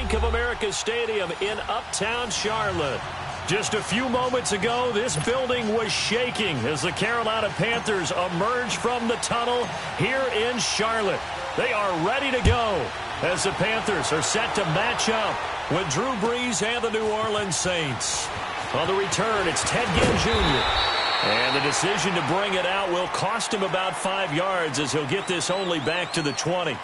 Bank of America Stadium in Uptown Charlotte. Just a few moments ago, this building was shaking as the Carolina Panthers emerged from the tunnel here in Charlotte. They are ready to go as the Panthers are set to match up with Drew Brees and the New Orleans Saints. On the return, it's Ted Ginn Jr. And the decision to bring it out will cost him about 5 yards as he'll get this only back to the 20.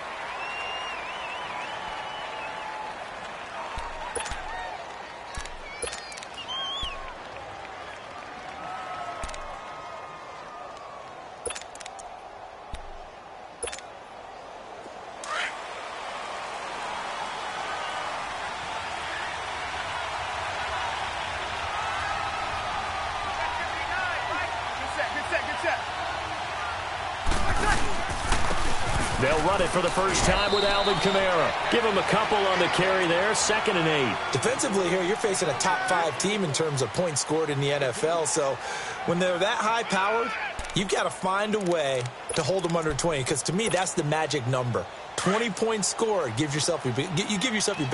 They'll run it for the first time with Alvin Kamara. Give him a couple on the carry there, 2nd and 8. Defensively here, you're facing a top-5 team in terms of points scored in the NFL. So when they're that high-powered, you've got to find a way to hold them under 20, because to me, that's the magic number. 20 points scored, you give yourself your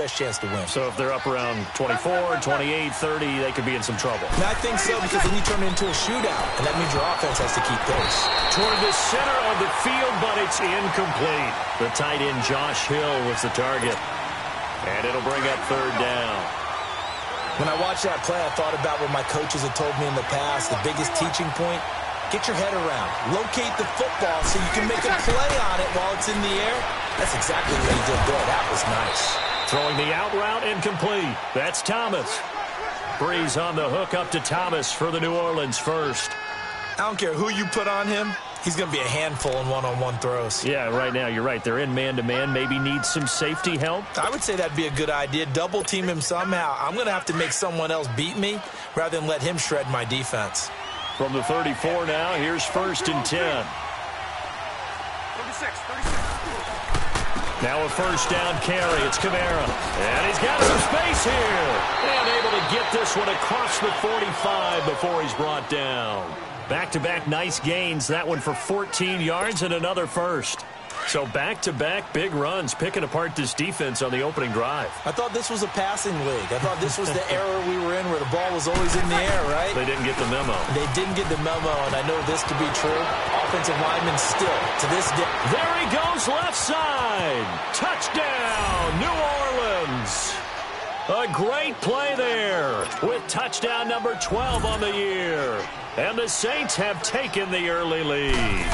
best chance to win. So if they're up around 24, 28, 30, they could be in some trouble. And I think so, because then you turn it into a shootout, and that means your offense has to keep pace. Toward the center of the field, but it's incomplete. The tight end Josh Hill was the target. And it'll bring up 3rd down. When I watched that play, I thought about what my coaches had told me in the past. The biggest teaching point: get your head around. Locate the football so you can make a play on it while it's in the air. That's exactly what he did there. That was nice. Throwing the out route incomplete. That's Thomas. Brees on the hook up to Thomas for the New Orleans first. I don't care who you put on him. He's going to be a handful in one-on-one throws. Yeah, right now, you're right. They're in man-to-man. Maybe need some safety help. I would say that'd be a good idea. Double team him somehow. I'm going to have to make someone else beat me rather than let him shred my defense. From the 34 now, here's 1st and 10. 36. Now a 1st down carry. It's Kamara. And he's got some space here. And able to get this one across the 45 before he's brought down. Back-to-back nice gains. That one for 14 yards and another first. So back-to-back big runs, picking apart this defense on the opening drive. I thought this was a passing league. I thought this was the era we were in where the ball was always in the air, right? They didn't get the memo. They didn't get the memo, and I know this to be true. Offensive linemen still, to this day. There he goes, left side. Touchdown, New Orleans. A great play there with touchdown number 12 on the year. And the Saints have taken the early lead.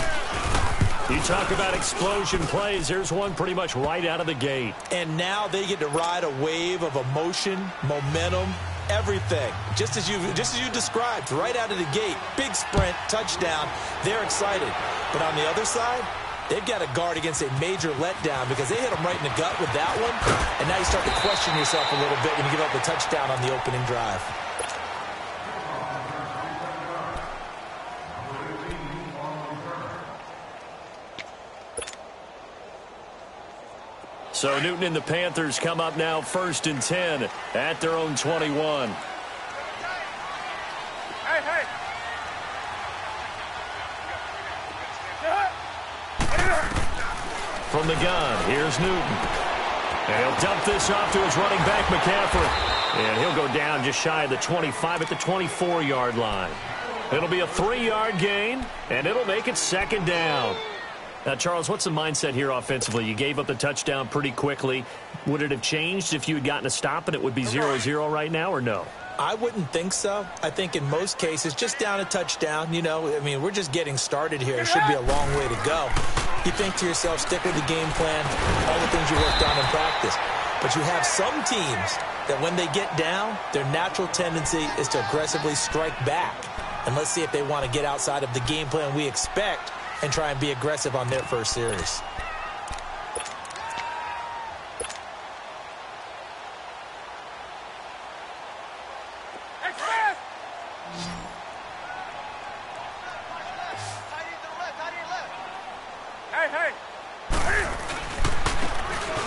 You talk about explosion plays. There's one pretty much right out of the gate. And now they get to ride a wave of emotion, momentum, everything. Just as you described, right out of the gate. Big sprint, touchdown. They're excited. But on the other side, they've got to guard against a major letdown because they hit them right in the gut with that one. And now you start to question yourself a little bit when you give up a touchdown on the opening drive. So Newton and the Panthers come up now 1st and 10 at their own 21. Hey. From the gun, here's Newton. And he'll dump this off to his running back, McCaffrey. And he'll go down just shy of the 25 at the 24-yard line. It'll be a 3-yard gain, and it'll make it 2nd down. Now, Charles, what's the mindset here offensively? You gave up the touchdown pretty quickly. Would it have changed if you had gotten a stop and it would be 0-0 right now, or no? I wouldn't think so. I think in most cases, just down a touchdown, we're just getting started here. It should be a long way to go. You think to yourself, stick with the game plan, all the things you worked on in practice. But you have some teams that when they get down, their natural tendency is to aggressively strike back. And let's see if they want to get outside of the game plan we expect and try and be aggressive on their first series.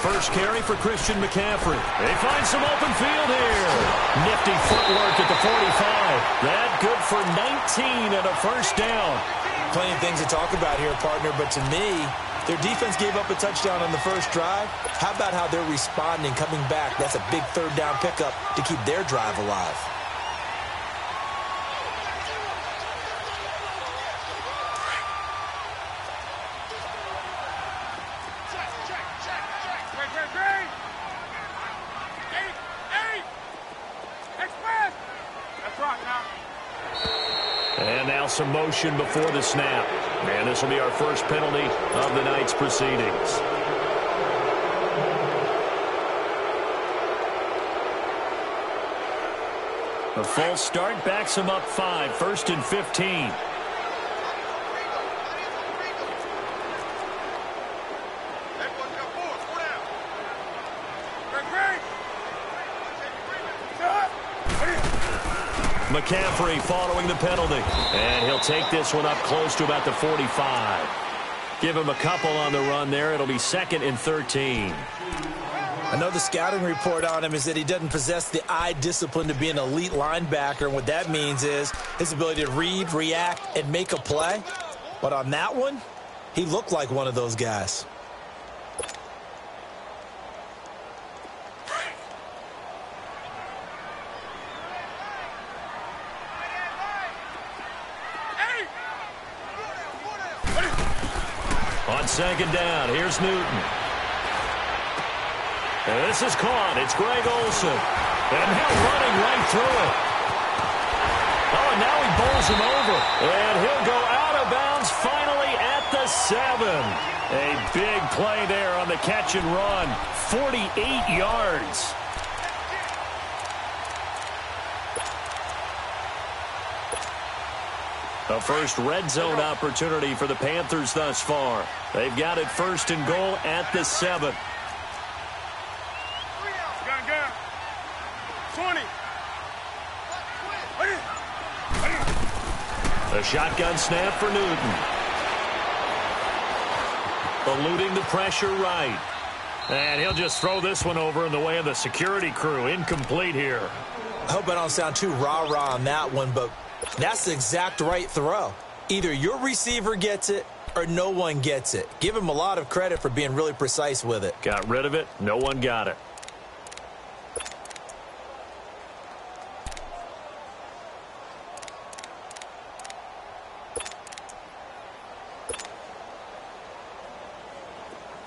First carry for Christian McCaffrey. They find some open field here. Nifty footwork at the 45. That good for 19 and a first down. Plenty of things to talk about here, partner, but to me, Their defense gave up a touchdown on the first drive. How about how they're responding, coming back? That's a big third down pickup to keep their drive alive. And now some motion before the snap. And this will be our first penalty of the night's proceedings. A false start backs him up 5, 1st and 15. McCaffrey following the penalty. And he'll take this one up close to about the 45. Give him a couple on the run there. It'll be 2nd and 13. I know the scouting report on him is that he doesn't possess the eye discipline to be an elite linebacker. And what that means is his ability to read, react, and make a play. But on that one, he looked like one of those guys. On 2nd down, here's Newton. And this is caught. It's Greg Olsen. And he'll running right through it. Oh, and now he bowls him over. And he'll go out of bounds finally at the 7. A big play there on the catch and run. 48 yards. The first red zone opportunity for the Panthers thus far. They've got it 1st and goal at the 7. 20. A shotgun snap for Newton. Eluding the pressure right. And he'll just throw this one over in the way of the security crew. Incomplete here. I hope I don't sound too rah-rah on that one, but that's the exact right throw. Either your receiver gets it or no one gets it. Give him a lot of credit for being really precise with it. Got rid of it. No one got it.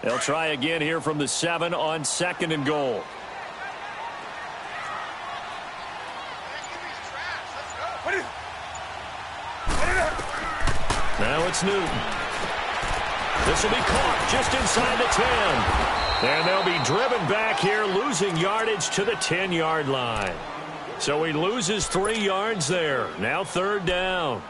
They'll try again here from the 7 on 2nd and goal. Now it's Newton. This will be caught just inside the 10. And they'll be driven back here, losing yardage to the 10-yard line. So he loses 3 yards there. Now 3rd down.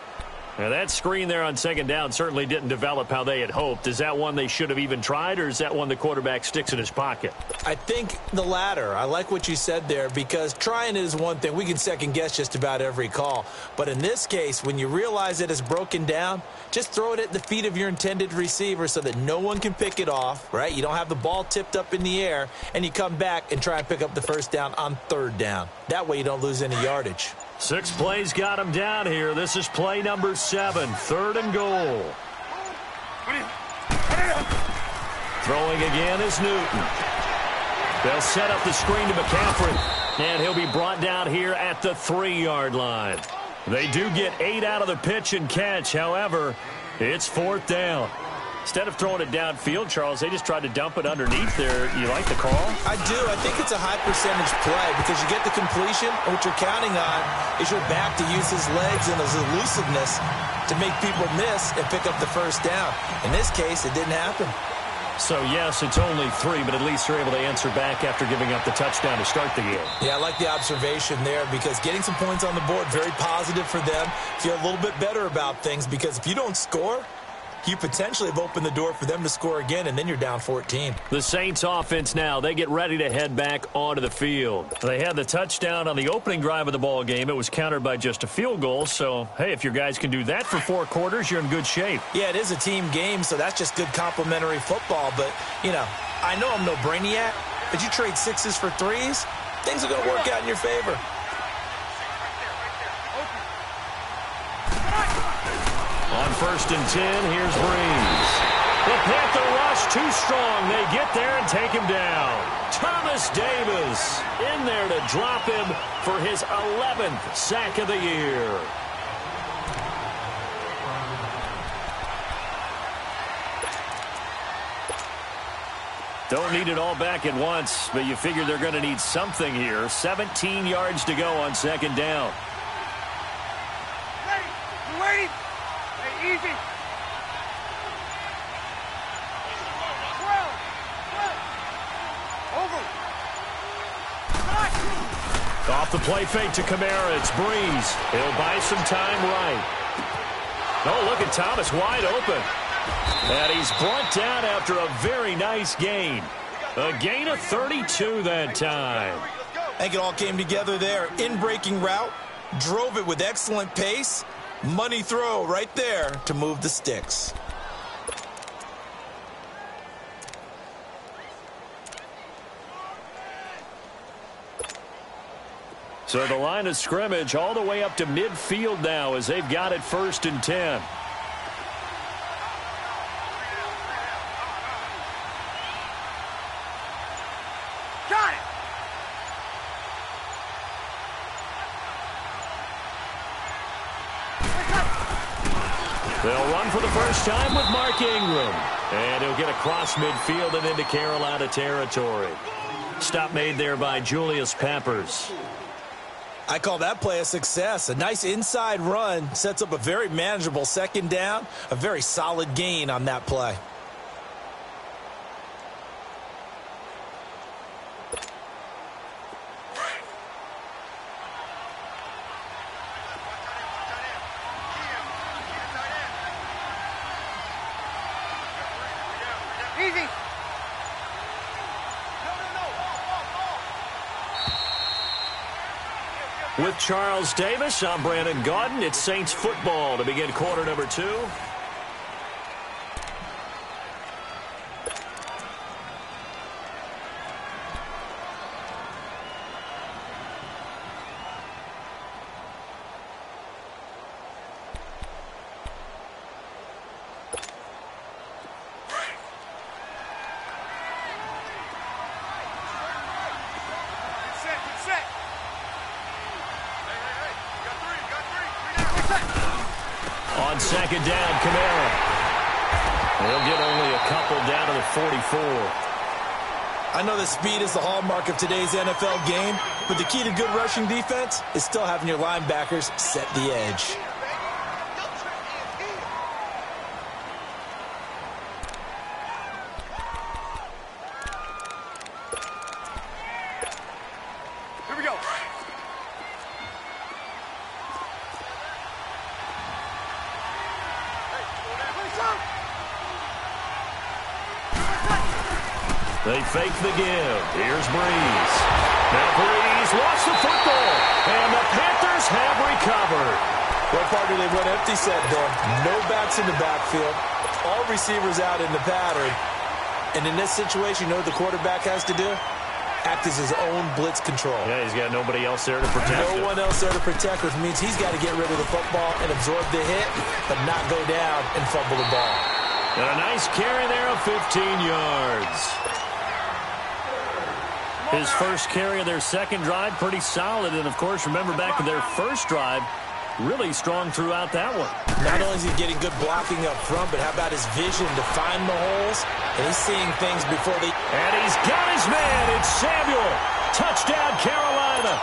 Now that screen there on 2nd down certainly didn't develop how they had hoped. Is that one they should have even tried, or is that one the quarterback sticks in his pocket? I think the latter. I like what you said there, because trying it is one thing. We can second guess just about every call. But in this case, when you realize that it's broken down, just throw it at the feet of your intended receiver so that no one can pick it off, right? You don't have the ball tipped up in the air, and you come back and try and pick up the 1st down on 3rd down. That way you don't lose any yardage. 6 plays got him down here. This is play number 7, 3rd and goal. Throwing again is Newton. They'll set up the screen to McCaffrey, and he'll be brought down here at the 3-yard line. They do get 8 out of the pitch and catch. However, it's 4th down. Instead of throwing it downfield, Charles, they just tried to dump it underneath there. You like the call? I do. I think it's a high percentage play because you get the completion, and what you're counting on is your back to use his legs and his elusiveness to make people miss and pick up the 1st down. In this case, it didn't happen. So, yes, it's only 3, but at least they're able to answer back after giving up the touchdown to start the game. Yeah, I like the observation there because getting some points on the board, very positive for them. Feel a little bit better about things because if you don't score, you potentially have opened the door for them to score again, and then you're down 14. The Saints offense now, they get ready to head back onto the field. They had the touchdown on the opening drive of the ball game. It was countered by just a field goal. So, hey, if your guys can do that for 4 quarters, you're in good shape. Yeah, it is a team game, so that's just good complimentary football. But, you know, I know I'm no brainiac, but you trade 6s for 3s, things are going to work out in your favor. On 1st and 10, here's Breeze. The Panther rush too strong. They get there and take him down. Thomas Davis in there to drop him for his 11th sack of the year. Don't need it all back at once, but you figure they're going to need something here. 17 yards to go on second down. Ready? You waiting? Hey, easy. 12. Over. Off the play fake to Kamara. It's Breeze. He'll buy some time right. Oh, look at Thomas wide open. And he's brought down after a very nice gain. A gain of 32 that time. I think it all came together there. In-breaking route, drove it with excellent pace. Money throw right there to move the sticks. So the line of scrimmage all the way up to midfield now as they've got it 1st and 10. Got it. They'll run for the first time with Mark Ingram. And he'll get across midfield and into Carolina territory. Stop made there by Julius Peppers. I call that play a success. A nice inside run sets up a very manageable second down. A very solid gain on that play. Easy. With Charles Davis, I'm Brandon Gaudin. It's Saints football to begin quarter number 2. On second down, Kamara. They'll get only a couple down to the 44. I know that speed is the hallmark of today's NFL game, but the key to good rushing defense is still having your linebackers set the edge. Here we go. They fake the give. Here's Breeze. Now Breeze lost the football, and the Panthers have recovered. What partner they went empty set there. No backs in the backfield. All receivers out in the pattern. And in this situation, you know what the quarterback has to do? Act as his own blitz control. Yeah, he's got nobody else there to protect him. No one else there to protect, which means he's got to get rid of the football and absorb the hit, but not go down and fumble the ball. And a nice carry there of 15 yards. His first carry of their second drive, pretty solid. And, of course, remember back to their first drive, really strong throughout that one. Not only is he getting good blocking up front, but how about his vision to find the holes? And he's seeing things before they... And he's got his man. It's Samuel. Touchdown, Carolina.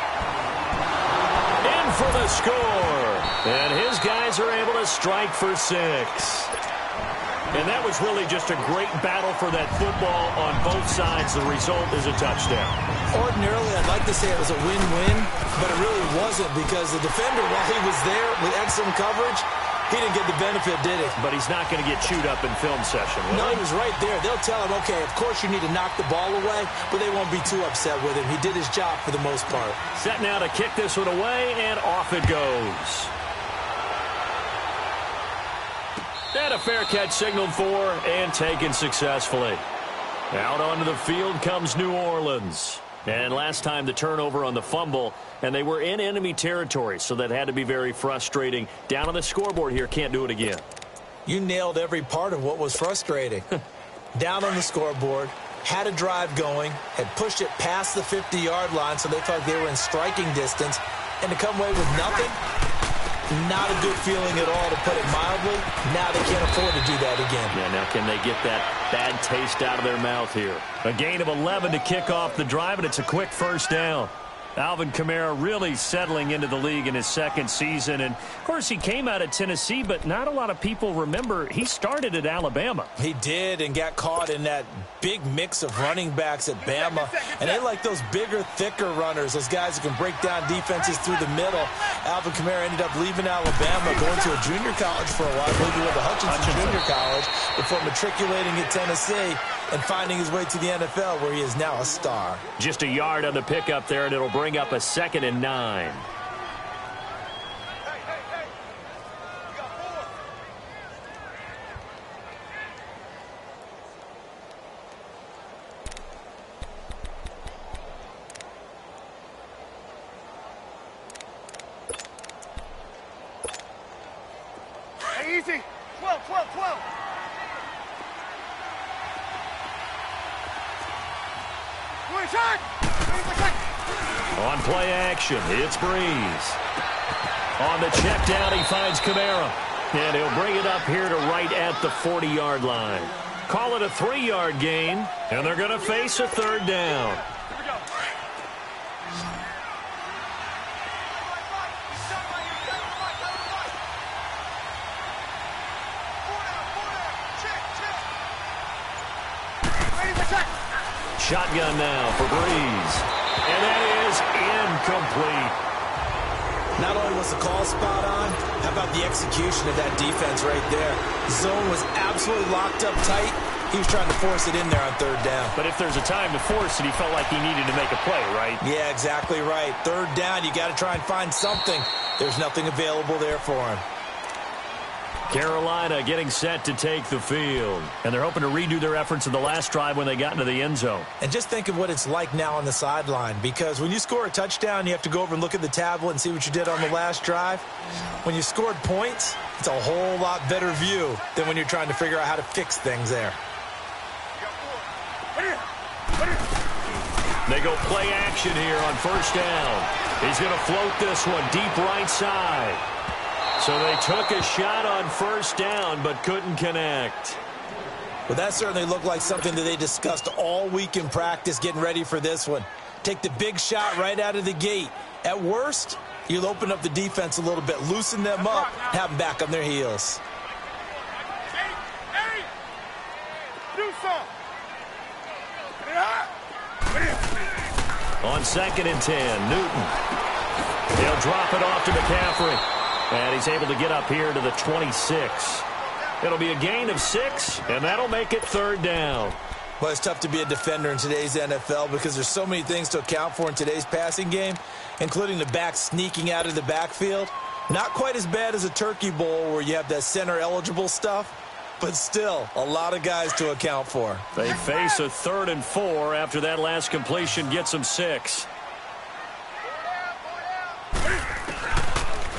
In for the score. And his guys are able to strike for 6. And that was really just a great battle for that football on both sides. The result is a touchdown. Ordinarily, I'd like to say it was a win-win, but it really wasn't because the defender, while he was there with excellent coverage, he didn't get the benefit, did he? But he's not going to get chewed up in film session, will No, he? he was right there. They'll tell him, okay, of course you need to knock the ball away, but they won't be too upset with him. He did his job for the most part. Set now to kick this one away, and off it goes. And a fair catch signaled for and taken successfully. Out onto the field comes New Orleans. And last time the turnover on the fumble, and they were in enemy territory, so that had to be very frustrating. Down on the scoreboard here, can't do it again. You nailed every part of what was frustrating. Down on the scoreboard, had a drive going, had pushed it past the 50-yard line so they thought they were in striking distance, and to come away with nothing, not a good feeling at all, to put it mildly. Now they can't afford to do that again. Yeah, now can they get that bad taste out of their mouth here? A gain of 11 to kick off the drive, and it's a quick first down. Alvin Kamara really settling into the league in his second season. And, of course, he came out of Tennessee, but not a lot of people remember he started at Alabama. He did, and got caught in that big mix of running backs at Bama. And they like those bigger, thicker runners, those guys who can break down defenses through the middle. Alvin Kamara ended up leaving Alabama, going to a junior college for a while, maybe with the Hutchinson Junior College, before matriculating at Tennessee and finding his way to the NFL, where he is now a star. Just a yard on the pickup there, and it'll bring up a 2nd and 9. Hey, easy. 12, 12, 12. On play action, it's Breeze. On the check down, he finds Kamara. And he'll bring it up here to right at the 40-yard line. Call it a 3-yard gain, and they're going to face a 3rd down. Here we go. Ready for check. Shotgun now for Breeze. And that is incomplete. Not only was the call spot on, how about the execution of that defense right there? Zone was absolutely locked up tight. He was trying to force it in there on 3rd down. But if there's a time to force it, he felt like he needed to make a play, right? Yeah, exactly right. 3rd down, you got to try and find something. There's nothing available there for him. Carolina getting set to take the field. And they're hoping to redo their efforts in the last drive when they got into the end zone. And just think of what it's like now on the sideline, because when you score a touchdown, you have to go over and look at the tablet and see what you did on the last drive. When you scored points, it's a whole lot better view than when you're trying to figure out how to fix things there. They go play action here on 1st down. He's going to float this one deep right side. So they took a shot on 1st down, but couldn't connect. Well, that certainly looked like something that they discussed all week in practice getting ready for this one. Take the big shot right out of the gate. At worst, you'll open up the defense a little bit, loosen them up, have them back on their heels. Hey! Do something! On 2nd and 10, Newton. He'll drop it off to McCaffrey. And he's able to get up here to the 26. It'll be a gain of 6, and that'll make it 3rd down. Well, it's tough to be a defender in today's NFL because there's so many things to account for in today's passing game, including the back sneaking out of the backfield. Not quite as bad as a turkey bowl where you have that center-eligible stuff, but still a lot of guys to account for. They face a 3rd and 4 after that last completion gets them 6.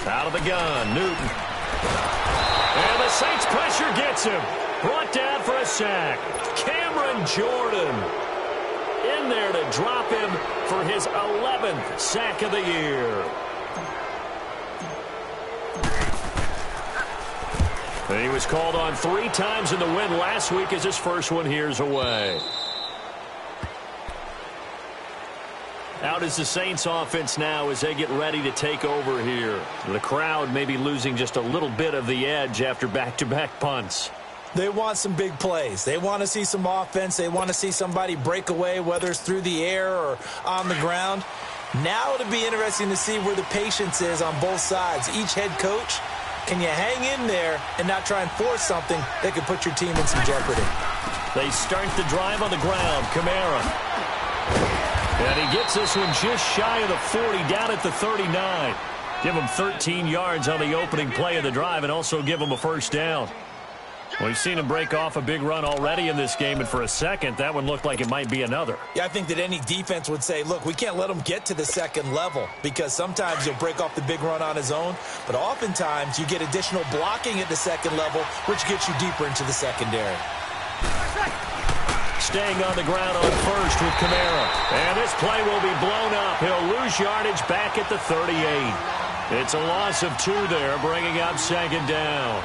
Out of the gun, Newton. And the Saints pressure gets him. Brought down for a sack. Cameron Jordan in there to drop him for his 11th sack of the year. And he was called on 3 times in the win last week as his first one here's away. Out is the Saints offense now as they get ready to take over here. The crowd may be losing just a little bit of the edge after back-to-back punts. They want some big plays. They want to see some offense. They want to see somebody break away, whether it's through the air or on the ground. Now it'll be interesting to see where the patience is on both sides. Each head coach, can you hang in there and not try and force something that could put your team in some jeopardy? They start the drive on the ground. Kamara. And he gets this one just shy of the 40, down at the 39. Give him 13 yards on the opening play of the drive and also give him a 1st down. Go! We've seen him break off a big run already in this game, and for a second, that one looked like it might be another. Yeah, I think that any defense would say, look, we can't let him get to the second level because sometimes he'll break off the big run on his own, but oftentimes you get additional blocking at the second level, which gets you deeper into the secondary. Staying on the ground on first with Kamara. And this play will be blown up. He'll lose yardage back at the 38. It's a loss of 2 there, bringing up second down.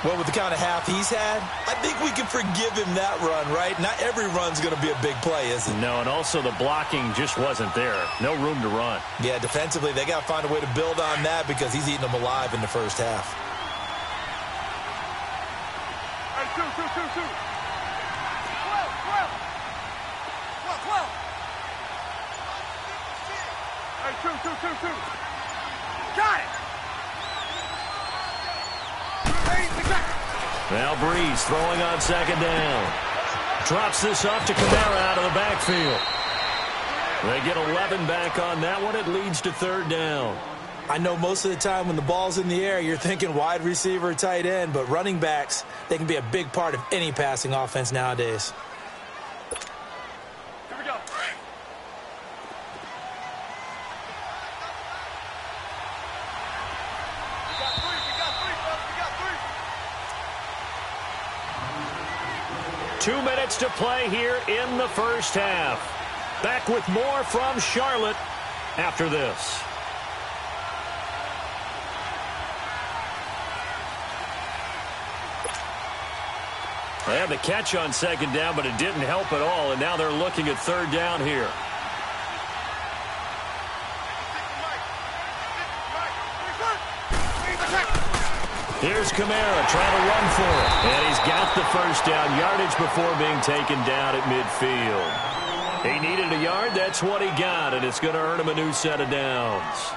Well, with the kind of half he's had, I think we can forgive him that run, right? Not every run's going to be a big play, is it? No, and also the blocking just wasn't there. No room to run. Yeah, defensively, they got to find a way to build on that because he's eating them alive in the first half. Hey, two. 12. Hey, two. Got it. Now Breeze throwing on second down. Drops this off to Kamara out of the backfield. They get 11 back on that one. It leads to third down. I know most of the time when the ball's in the air, you're thinking wide receiver, tight end, but running backs, they can be a big part of any passing offense nowadays. Here we go. 2 minutes to play here in the first half. Back with more from Charlotte after this. They had the catch on second down, but it didn't help at all, and now they're looking at third down here. Here's Kamara trying to run for it. And he's got the first down yardage before being taken down at midfield. He needed a yard. That's what he got, and it's going to earn him a new set of downs.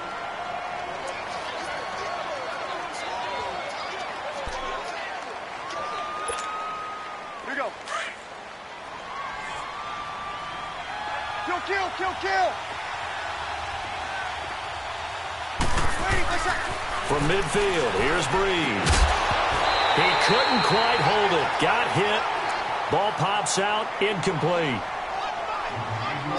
Here we go. Kill. From midfield, here's Breeze. He couldn't quite hold it. Got hit. Ball pops out, incomplete.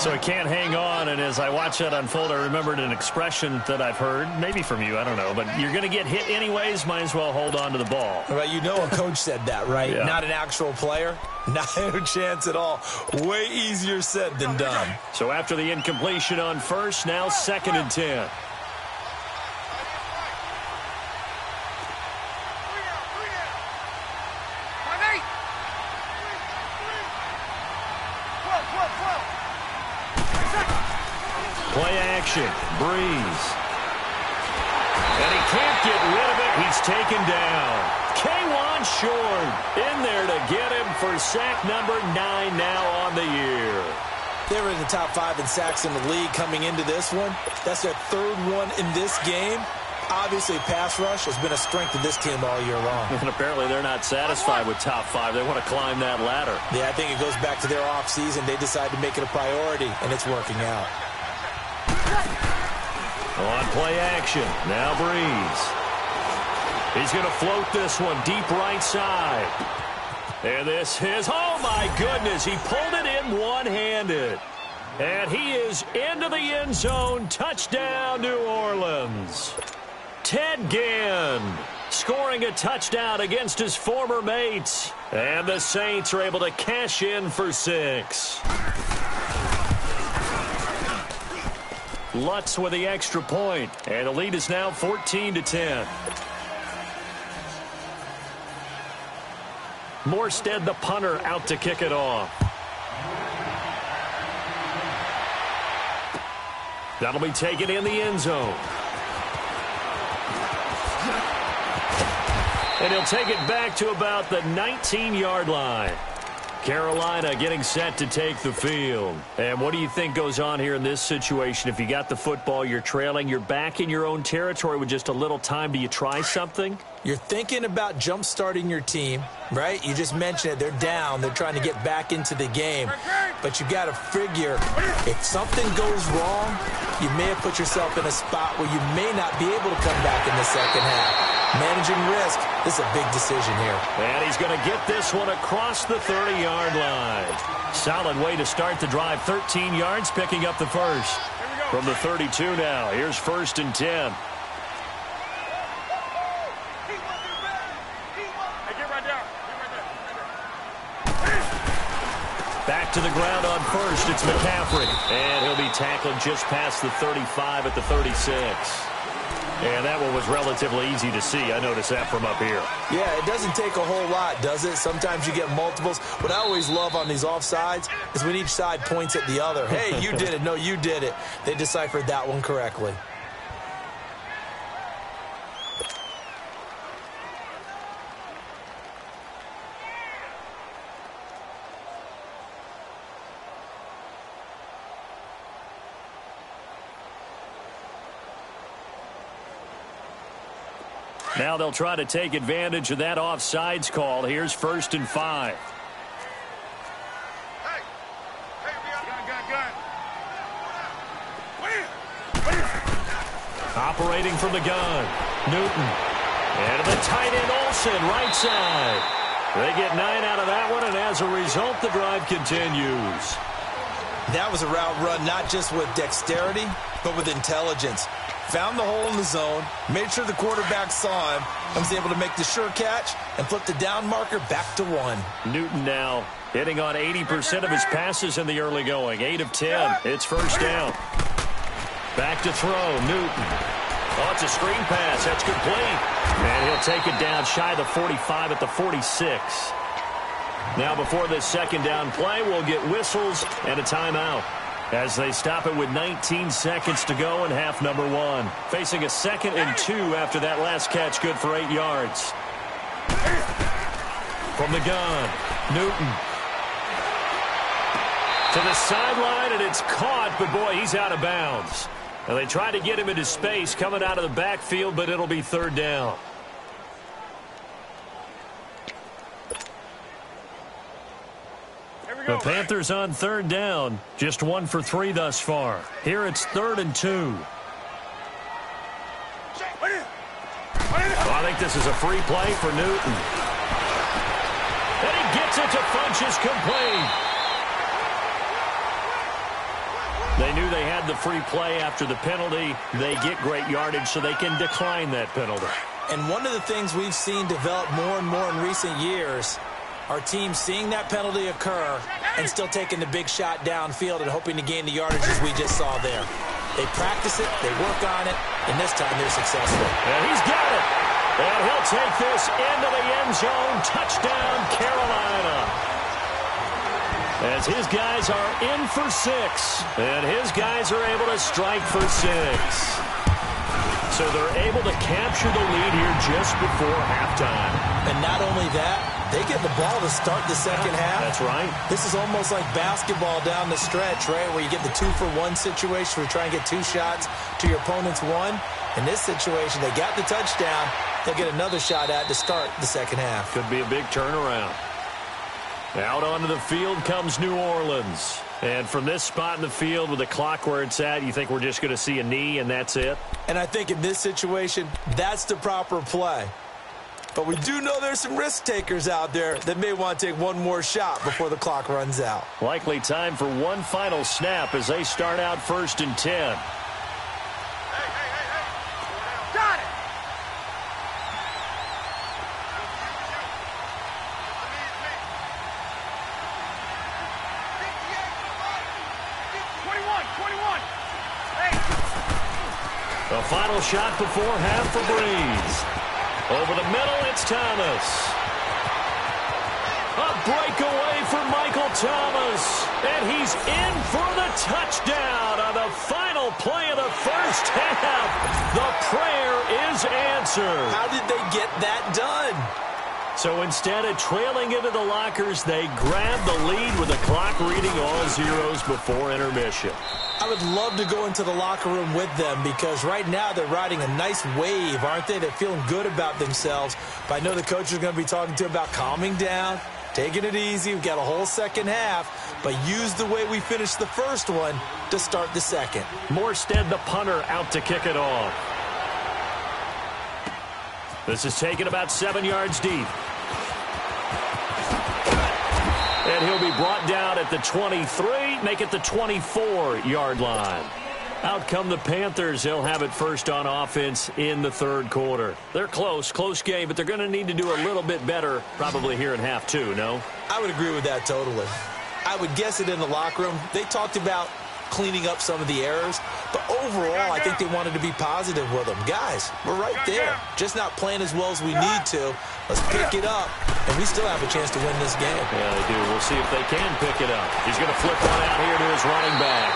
So he can't hang on, and as I watch that unfold, I remembered an expression that I've heard, maybe from you, I don't know, but you're going to get hit anyways, might as well hold on to the ball. Right, you know a coach said that, right? Yeah. Not an actual player. Not a chance at all. Way easier said than done. So after the incompletion on first, now 2nd and 10. Play action. Breeze. And he can't get rid of it. He's taken down. K1 Short in there to get him for sack number 9 now on the year. They were in the top 5 in sacks in the league coming into this one. That's their 3rd one in this game. Obviously, pass rush has been a strength of this team all year long. And apparently they're not satisfied with top 5. They want to climb that ladder. Yeah, I think it goes back to their offseason. They decided to make it a priority, and it's working out. On play action, now Breeze. He's going to float this one deep right side. And this is, oh my goodness, he pulled it in one-handed. And he is into the end zone. Touchdown, New Orleans. Ted Ginn scoring a touchdown against his former mates. And the Saints are able to cash in for 6. Lutz with the extra point, and the lead is now 14-10. Morstead, the punter, out to kick it off. That'll be taken in the end zone. And he'll take it back to about the 19-yard line. Carolina getting set to take the field. And what do you think goes on here in this situation? If you got the football, you're trailing, you're back in your own territory with just a little time. Do you try something? You're thinking about jump-starting your team, right? You just mentioned it. They're down. They're trying to get back into the game. But you got to figure if something goes wrong, you may have put yourself in a spot where you may not be able to come back in the second half. Managing risk. This is a big decision here. And he's going to get this one across the 30-yard line. Solid way to start the drive. 13 yards, picking up the first. From the 32 now. Here's 1st and 10. Back to the ground on first. It's McCaffrey. And he'll be tackled just past the 35 at the 36. And that one was relatively easy to see. I noticed that from up here. Yeah, it doesn't take a whole lot, does it? Sometimes you get multiples. What I always love on these offsides is when each side points at the other. Hey, you did it. No, you did it. They deciphered that one correctly. Now they'll try to take advantage of that offsides call. Here's 1st and 5. Operating from the gun, Newton. And the tight end Olsen, right side. They get 9 out of that one, and as a result, the drive continues. That was a route run not just with dexterity, but with intelligence. Found the hole in the zone, made sure the quarterback saw him, and was able to make the sure catch and flip the down marker back to 1. Newton now hitting on 80% of his passes in the early going. 8 of 10. It's 1st down. Back to throw, Newton. Oh, it's a screen pass. That's complete. And he'll take it down shy the 45 at the 46. Now before this 2nd down play, we'll get whistles and a timeout as they stop it with 19 seconds to go in half number 1. Facing a 2nd and 2 after that last catch, good for 8 yards. From the gun, Newton. To the sideline, and it's caught, but boy, he's out of bounds. And they try to get him into space coming out of the backfield, but it'll be 3rd down. The Panthers on 3rd down. Just 1 for 3 thus far. Here it's 3rd and 2. Well, I think this is a free play for Newton. And he gets it to Funchess complete. They knew they had the free play after the penalty. They get great yardage so they can decline that penalty. And one of the things we've seen develop more and more in recent years are teams seeing that penalty occur and still taking the big shot downfield and hoping to gain the yardage as we just saw there. They practice it, they work on it, and this time they're successful. And he's got it. And he'll take this into the end zone. Touchdown, Carolina. As his guys are in for 6. And his guys are able to strike for 6. So they're able to capture the lead here just before halftime. And not only that, they get the ball to start the second half. That's right. This is almost like basketball down the stretch, right, where you get the 2-for-1 situation where you try and get 2 shots to your opponent's 1. In this situation, they got the touchdown. They'll get another shot at to start the second half. Could be a big turnaround. Out onto the field comes New Orleans. And from this spot in the field with the clock where it's at, you think we're just going to see a knee and that's it? And I think in this situation, that's the proper play. But we do know there's some risk takers out there that may want to take one more shot before the clock runs out. Likely time for one final snap as they start out 1st and 10. Got it! The final shot before half for Breeze. Over the middle, it's Thomas. A breakaway for Michael Thomas. And he's in for the touchdown on the final play of the first half. The prayer is answered. How did they get that done? So instead of trailing into the lockers, they grab the lead with the clock reading all zeros before intermission. I would love to go into the locker room with them because right now they're riding a nice wave, aren't they? They're feeling good about themselves. But I know the coach is going to be talking to them about calming down, taking it easy. We've got a whole second half, but use the way we finished the first one to start the second. Morstead, the punter, out to kick it off. This is taken about 7 yards deep. And he'll be brought down at the 23, make it the 24-yard line. Out come the Panthers. They'll have it first on offense in the third quarter. They're close game, but they're going to need to do a little bit better probably here in half two, no? I would agree with that totally. I would guess it in the locker room. They talked about cleaning up some of the errors, but overall, I think they wanted to be positive with them. Guys, we're right there. Just not playing as well as we need to. Let's pick it up, and we still have a chance to win this game. Yeah, they do. We'll see if they can pick it up. He's going to flip one out here to his running back.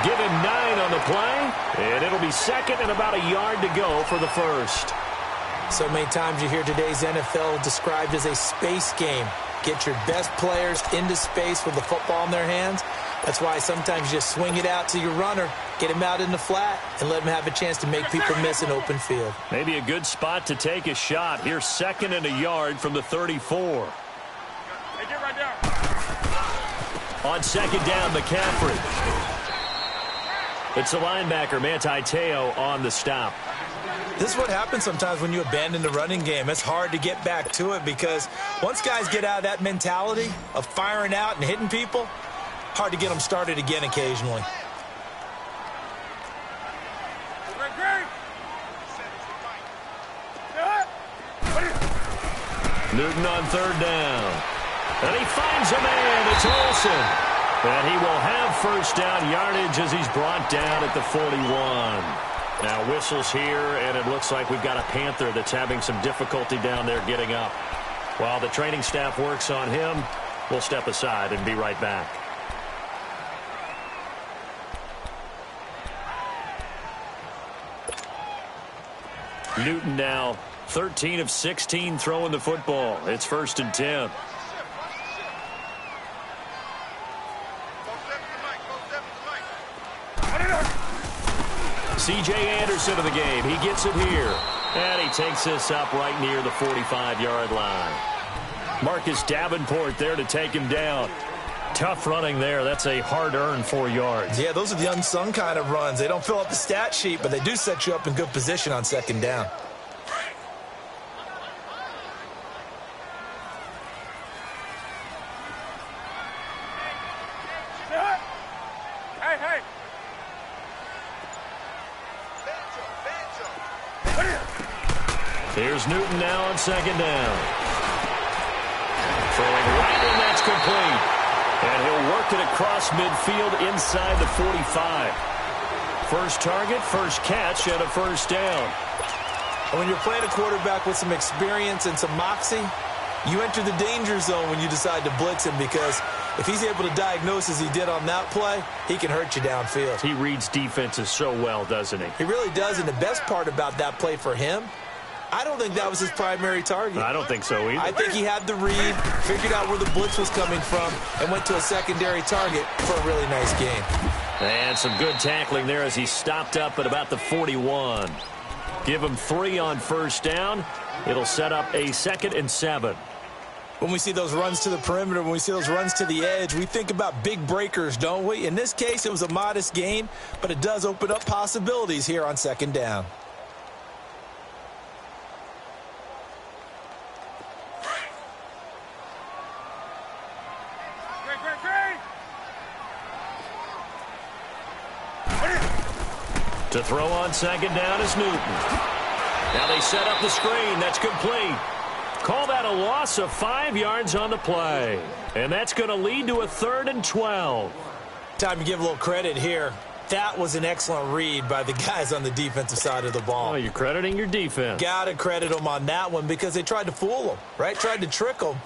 Give him 9 on the play, and it'll be second and about a yard to go for the first. So many times you hear today's NFL described as a space game. Get your best players into space with the football in their hands. That's why sometimes you just swing it out to your runner, get him out in the flat, and let him have a chance to make people miss an open field. Maybe a good spot to take a shot. Here's second and a yard from the 34. Hey, get right down. On second down, McCaffrey. It's the linebacker, Manti Te'o, on the stop. This is what happens sometimes when you abandon the running game. It's hard to get back to it because once guys get out of that mentality of firing out and hitting people, hard to get them started again occasionally. Newton on third down. And he finds a man. It's Olsen. And he will have first down yardage as he's brought down at the 41. Now whistles here, and it looks like we've got a Panther that's having some difficulty down there getting up. While the training staff works on him, we'll step aside and be right back. Newton now 13 of 16 throwing the football. It's first and 10. C.J. Anderson of the game. He gets it here. And he takes this up right near the 45-yard line. Marcus Davenport there to take him down. Tough running there. That's a hard-earned 4 yards. Yeah, those are the unsung kind of runs. They don't fill up the stat sheet, but they do set you up in good position on second down. Here's Newton now on second down. Throwing right, and that's complete. And he'll work it across midfield inside the 45. First target, first catch, and a first down. And when you're playing a quarterback with some experience and some moxie, you enter the danger zone when you decide to blitz him, because if he's able to diagnose as he did on that play, he can hurt you downfield. He reads defenses so well, doesn't he? He really does, and the best part about that play for him, I don't think that was his primary target. I don't think so either. I think he had the read, figured out where the blitz was coming from, and went to a secondary target for a really nice gain. And some good tackling there as he stopped up at about the 41. Give him 3 on first down. It'll set up a 2nd and 7. When we see those runs to the perimeter, when we see those runs to the edge, we think about big breakers, don't we? In this case, it was a modest gain, but it does open up possibilities here on second down. To throw on second down is Newton. Now they set up the screen. That's complete. Call that a loss of 5 yards on the play. And that's going to lead to a 3rd and 12. Time to give a little credit here. That was an excellent read by the guys on the defensive side of the ball. Oh, you're crediting your defense. Got to credit them on that one because they tried to fool them, right? Tried to trick them.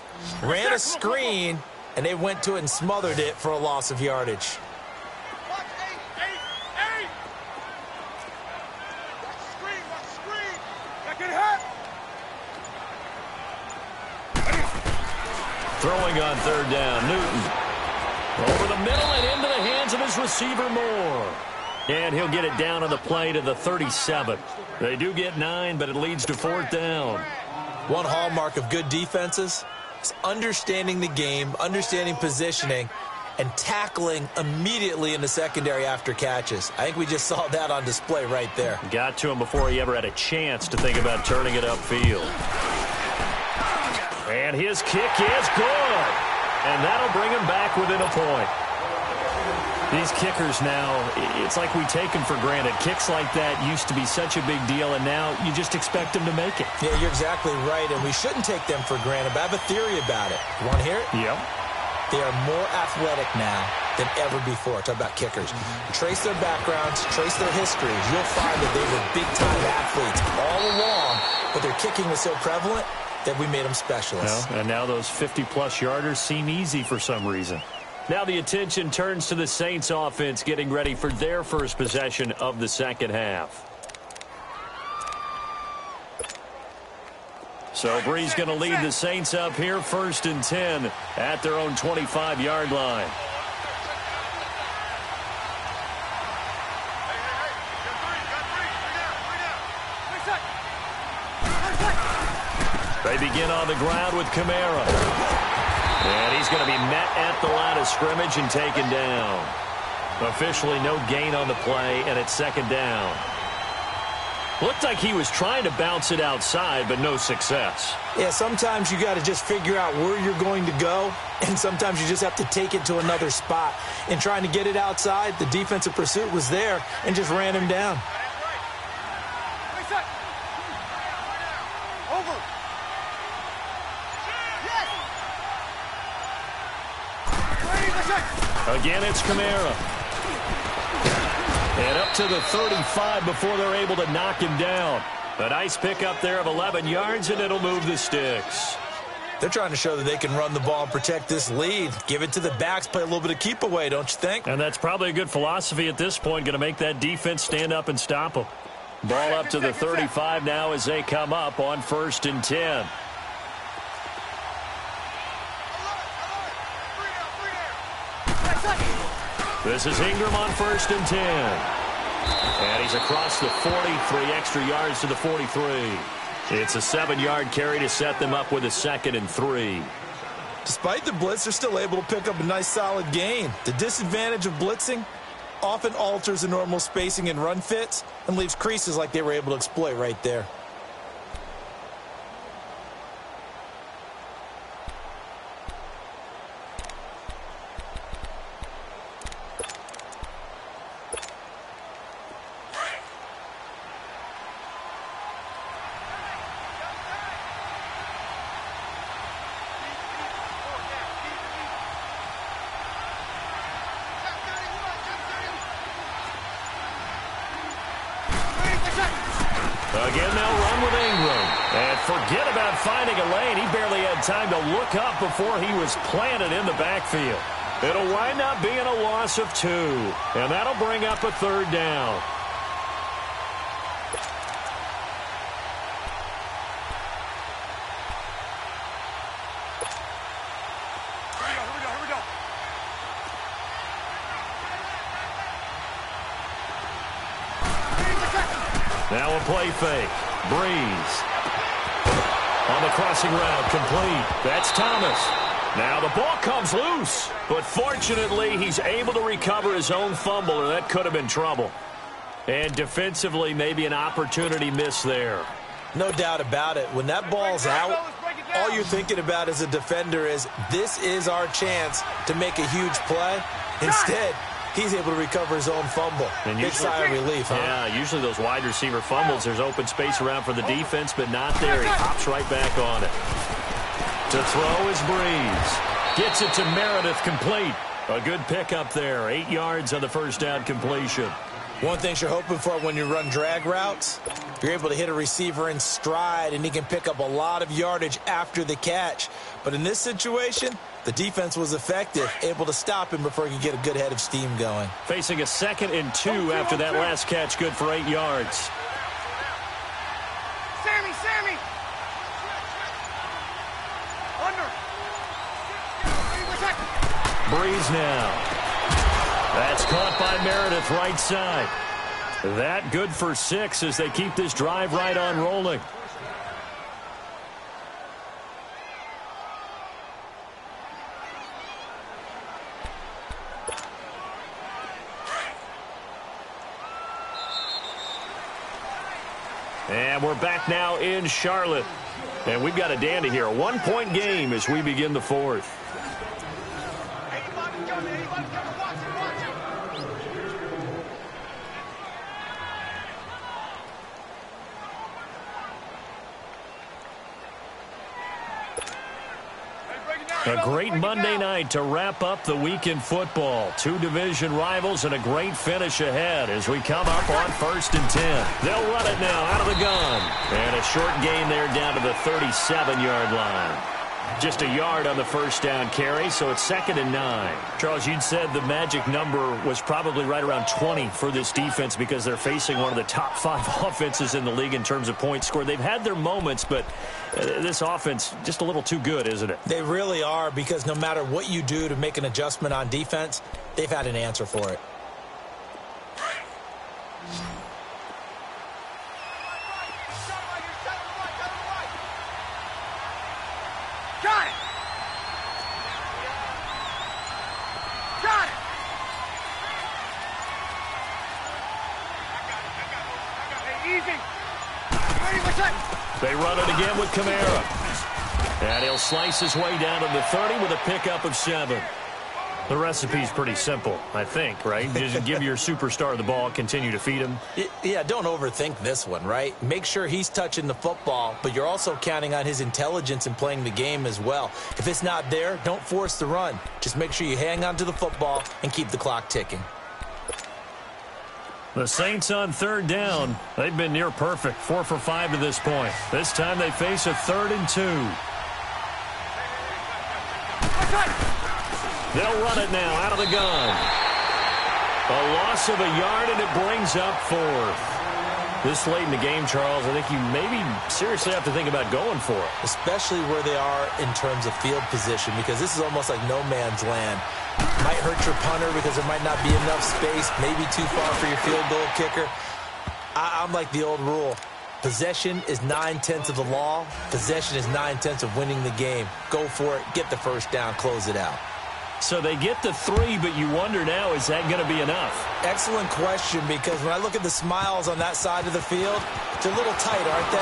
Ran a screen, and they went to it and smothered it for a loss of yardage. Throwing on third down, Newton. Over the middle and into the hands of his receiver, Moore. And he'll get it down on the play to the 37. They do get 9, but it leads to 4th down. One hallmark of good defenses is understanding the game, understanding positioning, and tackling immediately in the secondary after catches. I think we just saw that on display right there. Got to him before he ever had a chance to think about turning it upfield. And his kick is good. And that'll bring him back within a point. These kickers now, it's like we take them for granted. Kicks like that used to be such a big deal, and now you just expect them to make it. Yeah, you're exactly right, and we shouldn't take them for granted, but I have a theory about it. You want to hear it? Yep. They are more athletic now than ever before. Talk about kickers. Trace their backgrounds, trace their histories. You'll find that they were big-time athletes all along, but their kicking was so prevalent that we made them specialists. Well, and now those 50-plus yarders seem easy for some reason. Now the attention turns to the Saints offense getting ready for their first possession of the second half. So Bree's going to lead the Saints up here 1st and 10 at their own 25-yard line. They begin on the ground with Kamara. And he's going to be met at the line of scrimmage and taken down. Officially no gain on the play, and it's 2nd down. Looked like he was trying to bounce it outside, but no success. Yeah, sometimes you got to just figure out where you're going to go, and sometimes you just have to take it to another spot. And trying to get it outside, the defensive pursuit was there and just ran him down. Again, it's Kamara. And up to the 35 before they're able to knock him down. A nice pickup there of 11 yards, and it'll move the sticks. They're trying to show that they can run the ball and protect this lead. Give it to the backs, play a little bit of keep away, don't you think? And that's probably a good philosophy at this point, going to make that defense stand up and stop them. Ball up to the 35 now as they come up on 1st and 10. This is Ingram on 1st and 10. And he's across the 40, 3 extra yards to the 43. It's a 7-yard carry to set them up with a 2nd and 3. Despite the blitz, they're still able to pick up a nice solid gain. The disadvantage of blitzing often alters the normal spacing and run fits and leaves creases like they were able to exploit right there. Again, they'll run with Ingram. And forget about finding a lane. He barely had time to look up before he was planted in the backfield. It'll wind up being a loss of 2. And that'll bring up a 3rd down. Now a play fake. Breeze. On the crossing route, complete. That's Thomas. Now the ball comes loose. But fortunately, he's able to recover his own fumble, or that could have been trouble. And defensively, maybe an opportunity miss there. No doubt about it. When that ball's out, all you're thinking about as a defender is, this is our chance to make a huge play. Instead, he's able to recover his own fumble. And big sigh of relief, huh? Yeah, usually those wide receiver fumbles, there's open space around for the defense, but not there. He hops right back on it. To throw is Breeze. Gets it to Meredith, complete. A good pickup there. 8 yards on the 1st down completion. One thing you're hoping for when you run drag routes, you're able to hit a receiver in stride, and he can pick up a lot of yardage after the catch. But in this situation, the defense was effective, able to stop him before he could get a good head of steam going. Facing a 2nd and 2 after that last catch, good for 8 yards. Sammy! Under! Breeze now. That's caught by Meredith right side. That good for 6 as they keep this drive right on rolling. And we're back now in Charlotte. And we've got a dandy here. A 1-point game as we begin the fourth. A great Monday night to wrap up the week in football. Two division rivals and a great finish ahead as we come up on 1st and 10. They'll run it now out of the gun. And a short gain there down to the 37-yard line. Just a yard on the first down carry, so it's 2nd and 9. Charles, you'd said the magic number was probably right around 20 for this defense because they're facing one of the top 5 offenses in the league in terms of points scored. They've had their moments, but this offense just a little too good, isn't it? They really are, because no matter what you do to make an adjustment on defense, they've had an answer for it. Got it! Got it! Hey, easy! Ready, what's that? They run it again with Kamara. And he'll slice his way down to the 30 with a pickup of 7. The recipe's pretty simple, I think, right? Just give your superstar the ball, continue to feed him. Yeah, don't overthink this one, right? Make sure he's touching the football, but you're also counting on his intelligence in playing the game as well. If it's not there, don't force the run. Just make sure you hang on to the football and keep the clock ticking. The Saints on 3rd down. They've been near perfect, 4 for 5 to this point. This time they face a 3rd and 2. They'll run it now out of the gun. A loss of a yard, and it brings up 4th. This late in the game, Charles, I think you maybe seriously have to think about going for it. Especially where they are in terms of field position, because this is almost like no man's land. Might hurt your punter because there might not be enough space, maybe too far for your field goal kicker. I'm like the old rule. Possession is 9/10 of the law. Possession is 9/10 of winning the game. Go for it. Get the first down. Close it out. So they get the 3, but you wonder now, is that going to be enough? Excellent question, because when I look at the smiles on that side of the field, they're a little tight, aren't they?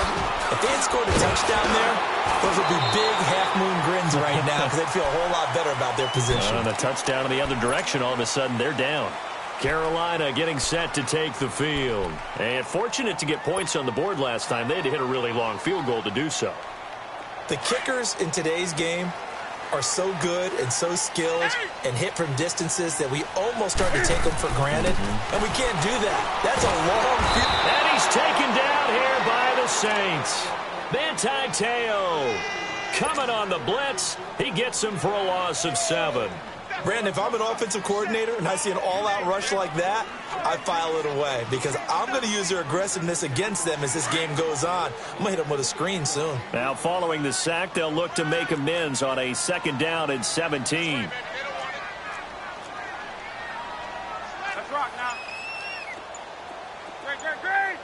If they had scored a touchdown there, those would be big half-moon grins right now because they'd feel a whole lot better about their position. On a touchdown in the other direction, all of a sudden they're down. Carolina getting set to take the field. And fortunate to get points on the board last time. They had to hit a really long field goal to do so. The kickers in today's game are so good and so skilled and hit from distances that we almost start to take them for granted, and we can't do that. That's a long field. And he's taken down here by the Saints. Manti Te'o coming on the blitz. He gets him for a loss of 7. Brandon, if I'm an offensive coordinator and I see an all-out rush like that, I file it away because I'm going to use their aggressiveness against them as this game goes on. I'm going to hit them with a screen soon. Now, following the sack, they'll look to make amends on a 2nd down and 17. Let's rock now. Great.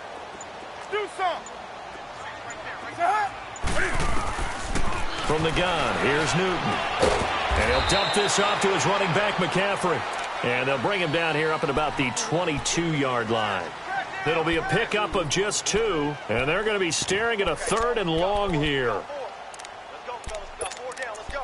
Do something. From the gun, here's Newton. And he'll dump this off to his running back, McCaffrey. And they'll bring him down here up at about the 22-yard line. It'll be a pickup of just 2, and they're going to be staring at a 3rd and long here. Let's go, fellas. We got 4 down. Let's go.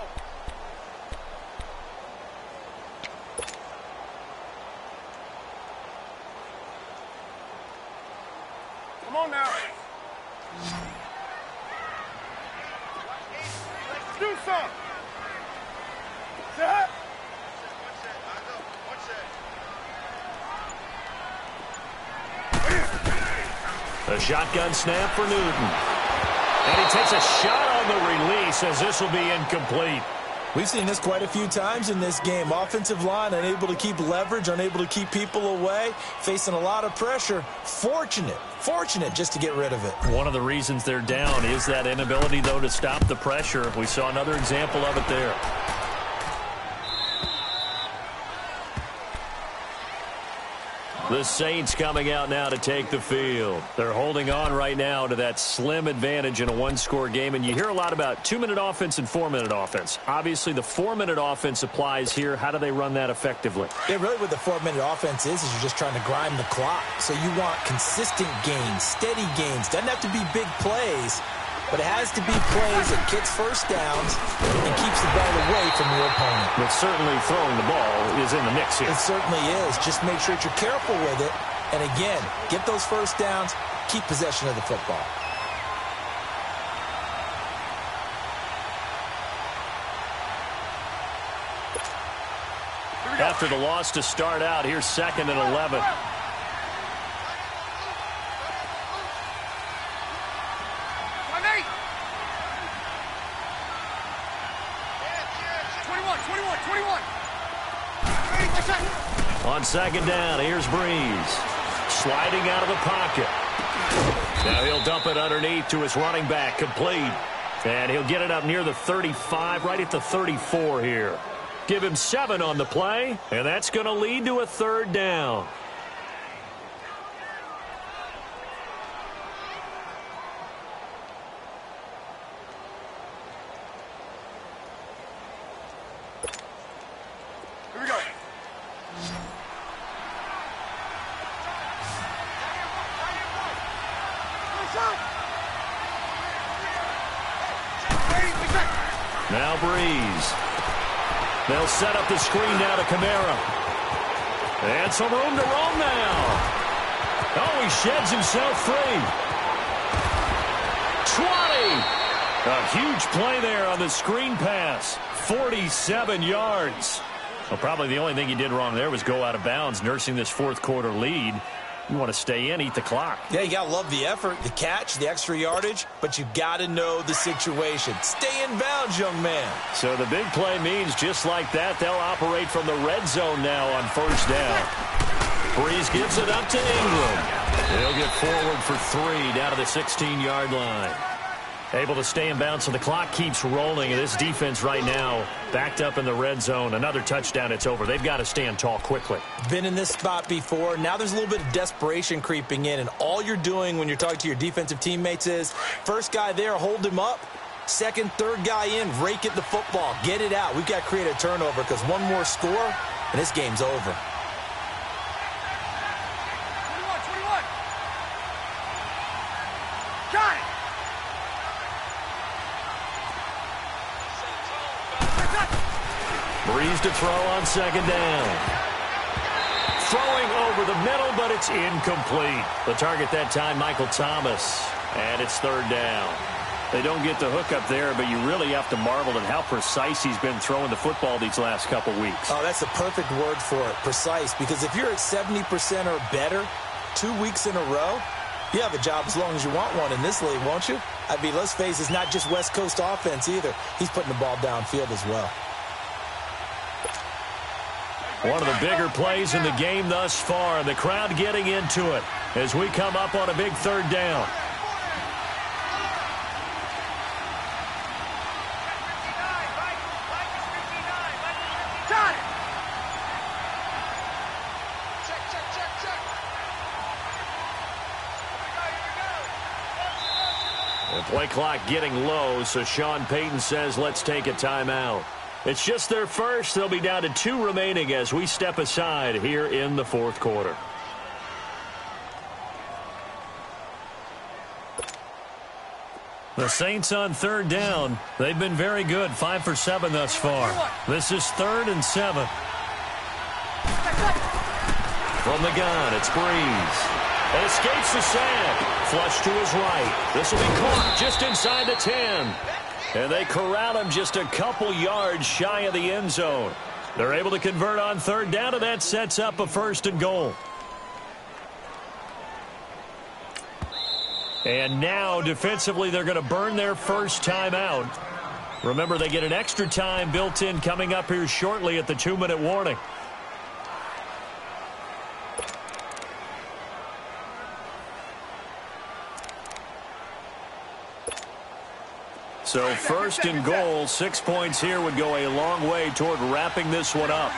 Come on now. Let's do something. Set. A shotgun snap for Newton. And he takes a shot on the release as this will be incomplete. We've seen this quite a few times in this game. Offensive line unable to keep leverage, unable to keep people away, facing a lot of pressure. Fortunate just to get rid of it. One of the reasons they're down is that inability, though, to stop the pressure. We saw another example of it there. The Saints coming out now to take the field. They're holding on right now to that slim advantage in a one-score game. And you hear a lot about 2-minute offense and 4-minute offense. Obviously, the 4-minute offense applies here. How do they run that effectively? Yeah, really what the 4-minute offense is you're just trying to grind the clock. So you want consistent gains, steady gains. Doesn't have to be big plays, but it has to be plays that gets first downs and keeps the ball away from your opponent. But certainly throwing the ball is in the mix here. It certainly is. Just make sure that you're careful with it. And again, get those first downs, keep possession of the football. After the loss to start out, here's 2nd and 11. On 2nd down, here's Breeze. Sliding out of the pocket. Now he'll dump it underneath to his running back, complete. And he'll get it up near the 35, right at the 34 here. Give him 7 on the play, and that's going to lead to a 3rd down. Here we go. Now Breeze. They'll set up the screen now to Kamara. And some room to roam now. Oh, he sheds himself free. 20. A huge play there on the screen pass. 47 yards. Well, probably the only thing he did wrong there was go out of bounds, nursing this 4th quarter lead. You want to stay in, eat the clock. Yeah, you got to love the effort, the catch, the extra yardage, but you got to know the situation. Stay in bounds, young man. So the big play means just like that, they'll operate from the red zone now on 1st down. Breeze gives it up to Ingram. He'll get forward for 3 down to the 16-yard line. Able to stay in bounds, so the clock keeps rolling. And this defense right now backed up in the red zone. Another touchdown, it's over. They've got to stand tall quickly. Been in this spot before. Now there's a little bit of desperation creeping in, and all you're doing when you're talking to your defensive teammates is first guy there, hold him up. Second, third guy in, rake at the football. Get it out. We've got to create a turnover because one more score, and this game's over. 21. Got it. Breeze to throw on 2nd down. Throwing over the middle, but it's incomplete. The target that time, Michael Thomas. And it's 3rd down. They don't get the hook up there, but you really have to marvel at how precise he's been throwing the football these last couple weeks. Oh, that's a perfect word for it, precise. Because if you're at 70% or better 2 weeks in a row, you have a job as long as you want one in this league, won't you? I mean, let's face it, it's not just West Coast offense either. He's putting the ball downfield as well. One of the bigger plays in the game thus far, and the crowd getting into it as we come up on a big 3rd down. Got it. The play clock getting low, so Sean Payton says let's take a timeout. It's just their first. They'll be down to 2 remaining as we step aside here in the 4th quarter. The Saints on 3rd down. They've been very good, 5 for 7 thus far. This is 3rd and 7. From the gun, it's Breeze. It escapes the sack. Flush to his right. This will be caught just inside the 10. And they corral him just a couple yards shy of the end zone. They're able to convert on 3rd down, and that sets up a 1st and goal. And now, defensively, they're going to burn their first timeout. Remember, they get an extra time built in coming up here shortly at the 2-minute warning. So 1st and goal, 6 points here would go a long way toward wrapping this one up.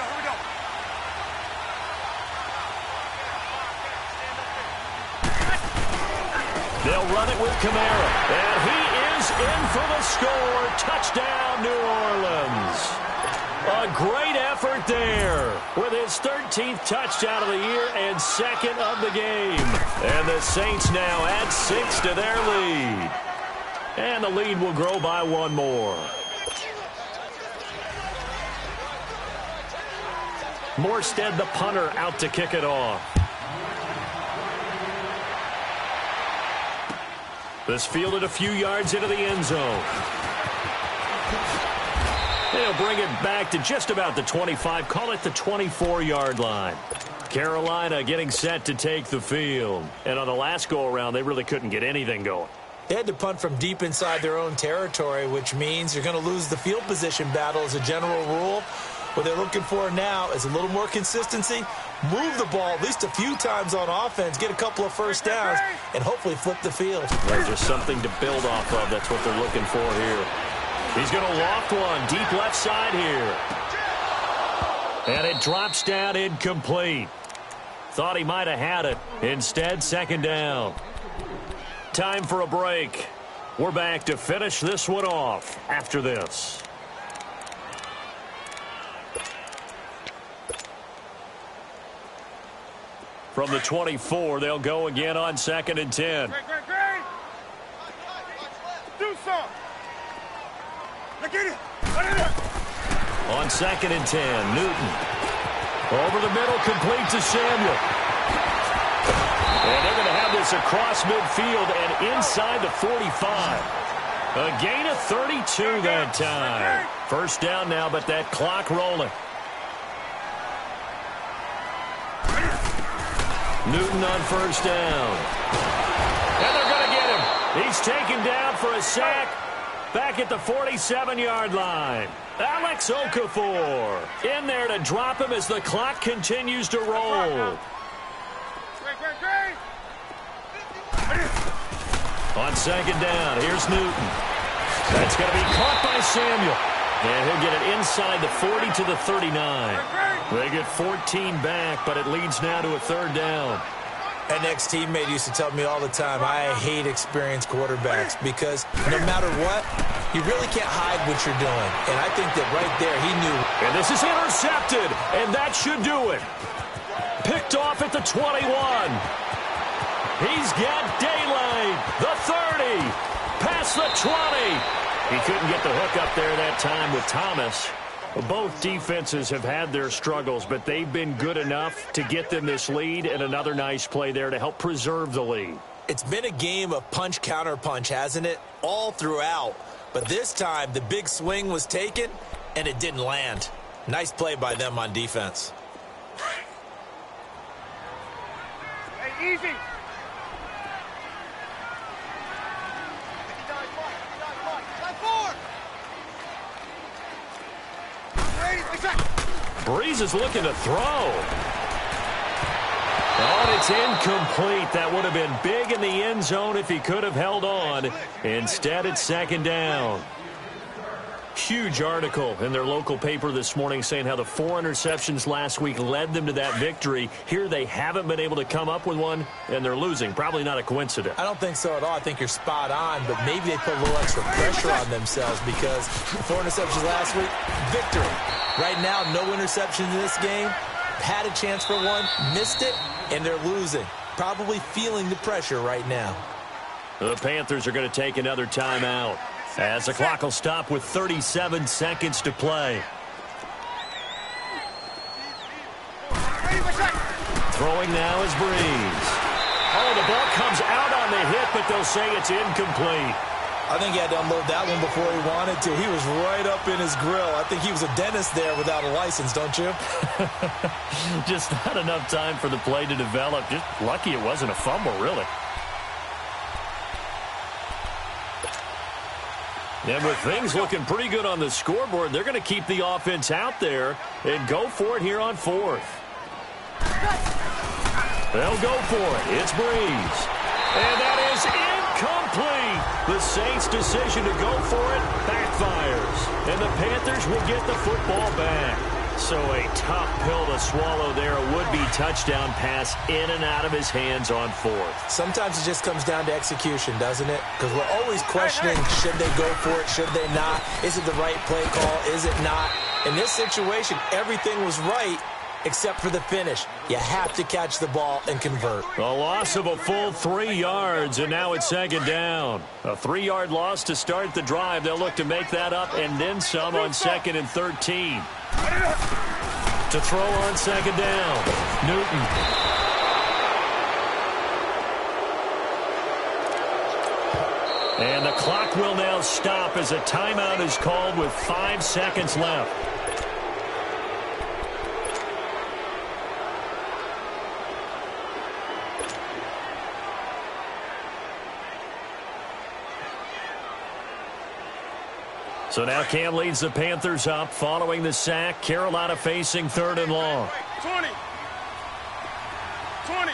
They'll run it with Kamara. And he is in for the score. Touchdown, New Orleans. A great effort there with his 13th touchdown of the year and second of the game. And the Saints now add 6 to their lead. And the lead will grow by one more. Morstead, the punter, out to kick it off. This fielded a few yards into the end zone. They'll bring it back to just about the 25, call it the 24-yard line. Carolina getting set to take the field. And on the last go-around, they really couldn't get anything going. They had to punt from deep inside their own territory, which means you're going to lose the field position battle as a general rule. What they're looking for now is a little more consistency, move the ball at least a few times on offense, get a couple of first downs, and hopefully flip the field. There's just something to build off of. That's what they're looking for here. He's going to loft one deep left side here. And it drops down incomplete. Thought he might have had it. Instead, second down. Time for a break. We're back to finish this one off after this. From the 24, they'll go again on 2nd and 10. Great. Do something. Look at it. On 2nd and 10, Newton. Over the middle, complete to Samuel. And they're going to have this across midfield and inside the 45. A gain of 32 that time. First down now, but that clock rolling. Newton on first down. And they're going to get him. He's taken down for a sack back at the 47-yard line. Alex Okafor in there to drop him as the clock continues to roll. Great. On second down, here's Newton. That's going to be caught by Samuel. And he'll get it inside the 40 to the 39. They get 14 back, but it leads now to a third down. An ex-teammate used to tell me all the time, I hate experienced quarterbacks because no matter what, you really can't hide what you're doing. And I think that right there he knew. And this is intercepted, and that should do it. Picked off at the 21. He's got daylight. The 30. Past the 20. He couldn't get the hook up there that time with Thomas. Both defenses have had their struggles, but they've been good enough to get them this lead, and another nice play there to help preserve the lead. It's been a game of punch-counter-punch, hasn't it? All throughout. But this time, the big swing was taken, and it didn't land. Nice play by them on defense. Hey, easy. Breeze is looking to throw. Oh, and it's incomplete. That would have been big in the end zone if he could have held on. Instead, it's second down. Huge article in their local paper this morning saying how the 4 interceptions last week led them to that victory. Here they haven't been able to come up with one, and they're losing. Probably not a coincidence. I don't think so at all. I think you're spot on, but maybe they put a little extra pressure on themselves because 4 interceptions last week, victory. Right now, no interceptions in this game. Had a chance for one, missed it, and they're losing. Probably feeling the pressure right now. The Panthers are going to take another timeout as the clock will stop with 37 seconds to play. Throwing now is Breeze. Oh, the ball comes out on the hit, but they'll say it's incomplete. I think he had to unload that one before he wanted to. He was right up in his grill. I think he was a dentist there without a license, don't you? Just not enough time for the play to develop. Just lucky it wasn't a fumble, really. And with things looking pretty good on the scoreboard, they're going to keep the offense out there and go for it here on 4th. They'll go for it. It's Breeze. And that is incomplete. The Saints' decision to go for it backfires. And the Panthers will get the football back. So a tough pill to swallow there. A would-be touchdown pass in and out of his hands on fourth. Sometimes it just comes down to execution, doesn't it? Because we're always questioning, should they go for it, should they not? Is it the right play call, is it not? In this situation, everything was right except for the finish. You have to catch the ball and convert. A loss of a full 3 yards, and now it's second down. A 3-yard loss to start the drive. They'll look to make that up and then some on 2nd and 13. To throw on second down, Newton. And the clock will now stop as a timeout is called with 5 seconds left. So now Cam leads the Panthers up following the sack. Carolina facing 3rd and long. 20. 20.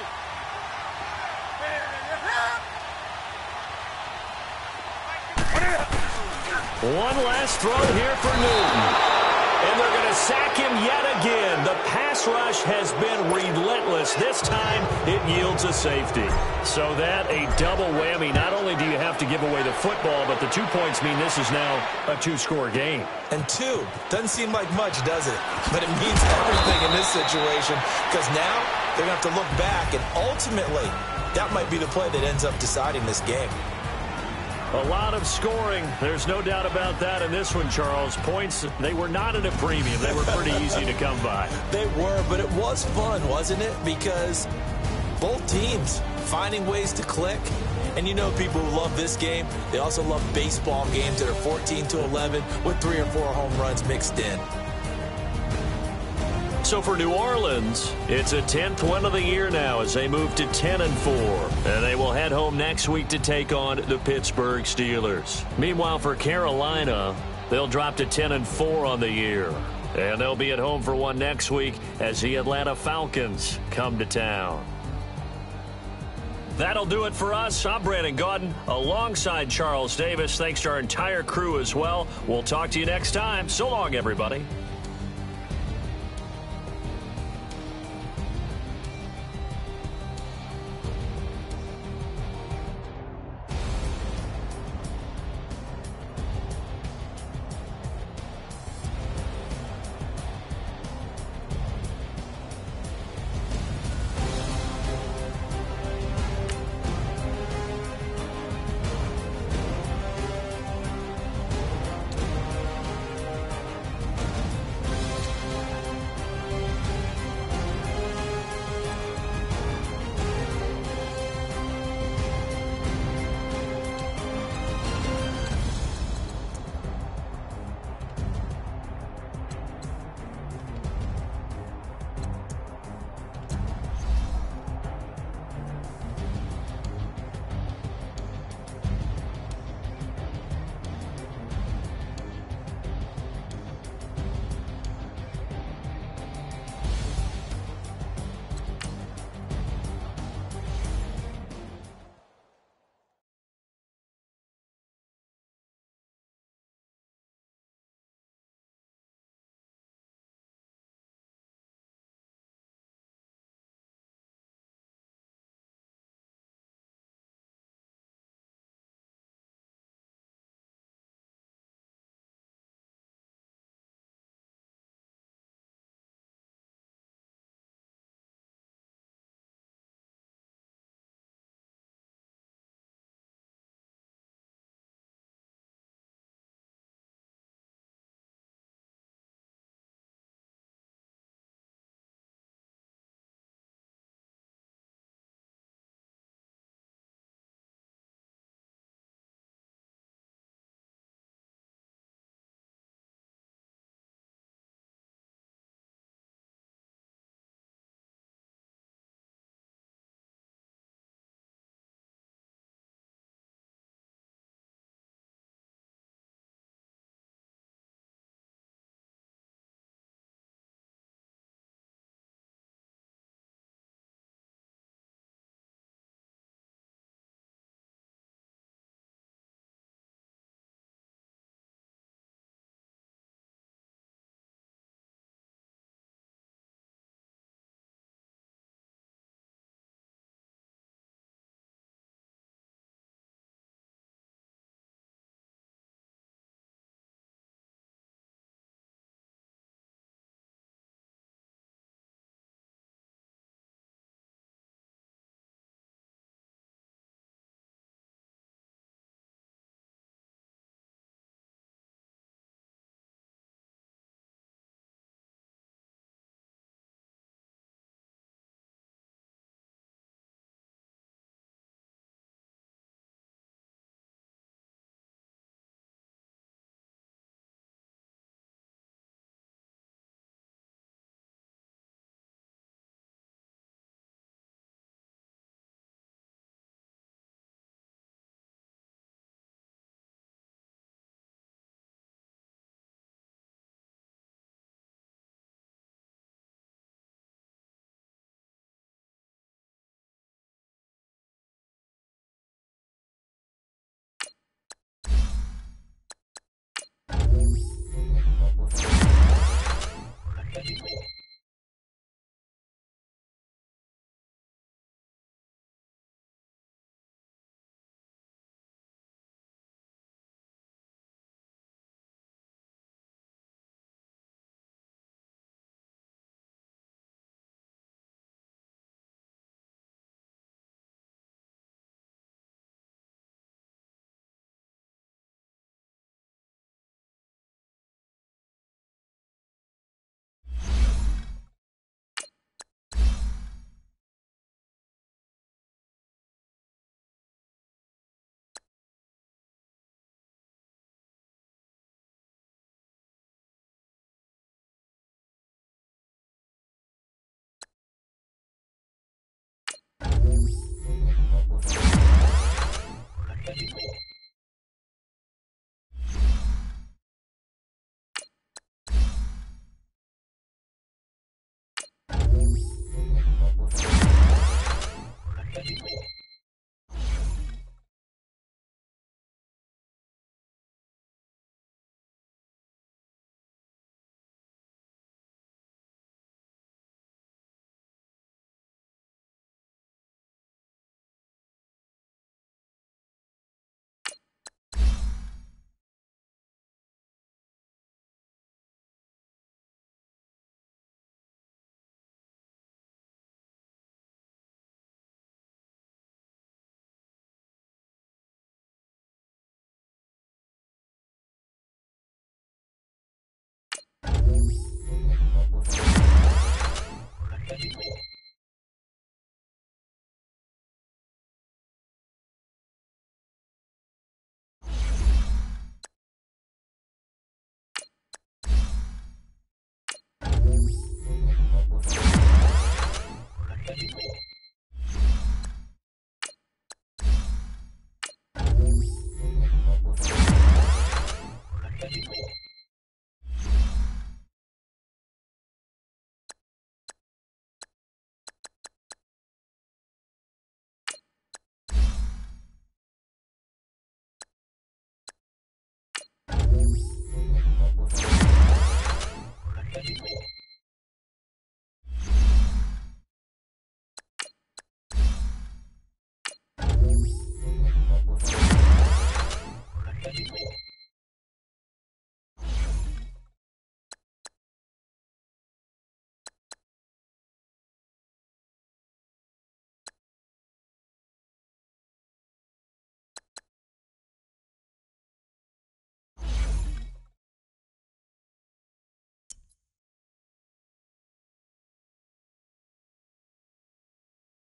One last throw here for Newton. And they're going to sack him yet again. The pass rush has been relentless. This time it yields a safety. So that a double whammy. Not only do you have to give away the football, but the 2 points mean this is now a 2-score game. And 2 doesn't seem like much, does it? But it means everything in this situation because now they're going to have to look back, and ultimately that might be the play that ends up deciding this game. A lot of scoring. There's no doubt about that in this one, Charles. Points, they were not at a premium. They were pretty easy to come by. They were, but it was fun, wasn't it? Because both teams finding ways to click. And you know people who love this game, they also love baseball games that are 14-11 with 3 or 4 home runs mixed in. So for New Orleans, it's a 10th win of the year now as they move to 10-4. And they will head home next week to take on the Pittsburgh Steelers. Meanwhile, for Carolina, they'll drop to 10-4 on the year. And they'll be at home for one next week as the Atlanta Falcons come to town. That'll do it for us. I'm Brandon Gaudin alongside Charles Davis. Thanks to our entire crew as well. We'll talk to you next time. So long, everybody.